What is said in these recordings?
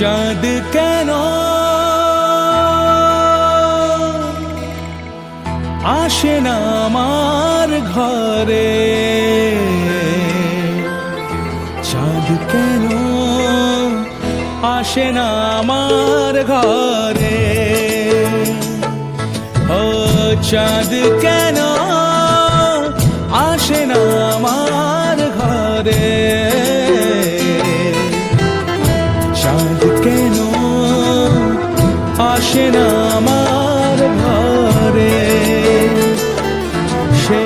চাঁদ কেন আসে না আমার ঘরে, চাঁদ কেন আসে না আমার ঘরে, ও চাঁদ কেন আসে না আমার ঘরে, চাঁদ কেন আসে না আমার ঘরে, সে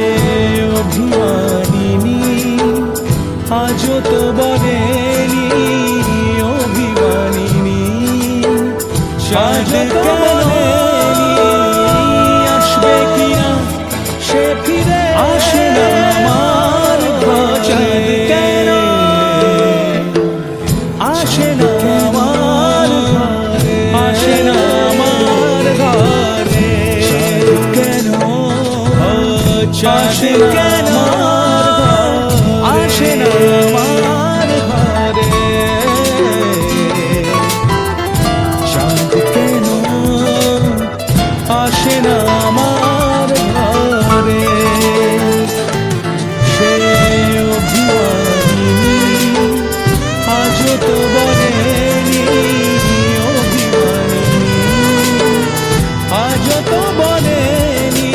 অভিমানিনী আজও তো বলেনি, অভিমানিনী চাঁদ কেন আসবে কিনা সে ফিরে আসে না আমার ঘরে, কেন আসে না আমার ঘরে, আসে না আমার ঘরে, কেন আসে কেন আসে না আমার ঘরে, চাঁদ কেন আসে না আমার ঘরে, সে অভিমানিনী আজও তো বলেনি, অভিমানিনী আজও তো বলেনি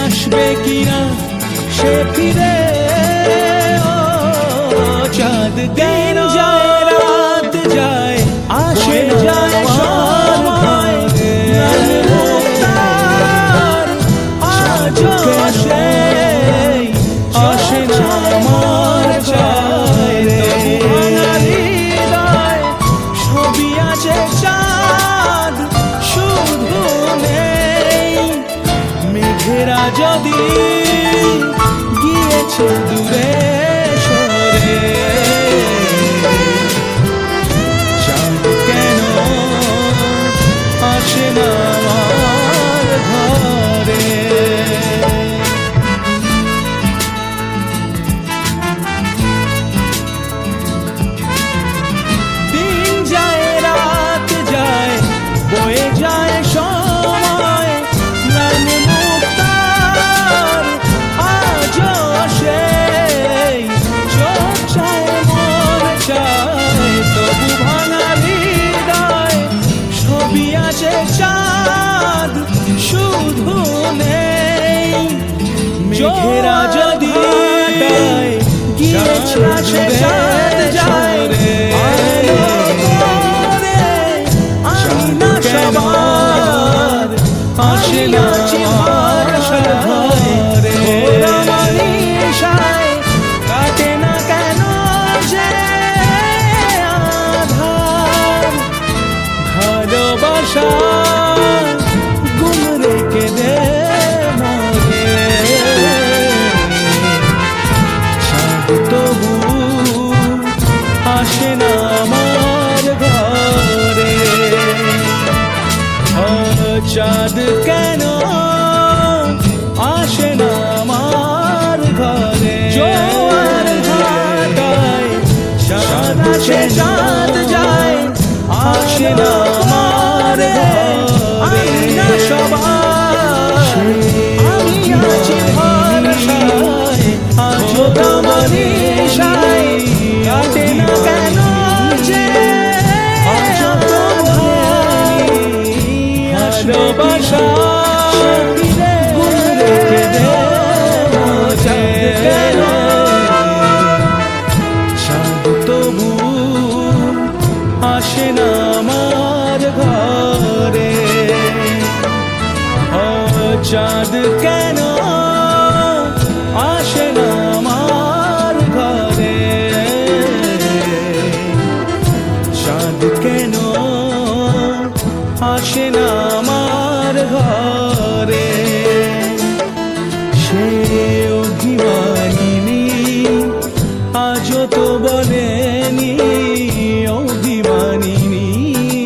আসবে কিনা সে ফিরে, ও চাঁদ দিন যায় রাত যায় আসে যায় সময়, আজও আসে আসে না আমার চায়, ছবি আছে চাঁদ শুধু নেই, মেঘেরা যদি গিয়েছে দূরে সরে, চাঁদ কেন আসে না আমার ঘরে, দিন যায় রাত যায় বয়ে যায় সময়, নাম মুক্তার আজও সেই চোখ চায় মন চায়, তবু ভাঙা হৃদয় ছবি আছে চাঁদ শুধু নেই, মেঘেরা যদি গিয়েছে চাঁদ যায় আমি না সবার আসে না আমার ঘরে, নিশায় কাটে না কেন যে আধার, ভালোবাসা গুম রেখে দে মরে, চাঁদ তবু আসে না আমার ঘরে, ও চাঁদ কেন আসে না আমার ঘরে, জোয়ার ভাটায় চাঁদ আসে চাঁদ যায় আসে না আমার ঘরে, আমি না সবার আমি আছি ভরসায়, আজও তোমার নিশায় কাটে না কেন যে ভালোবাসা।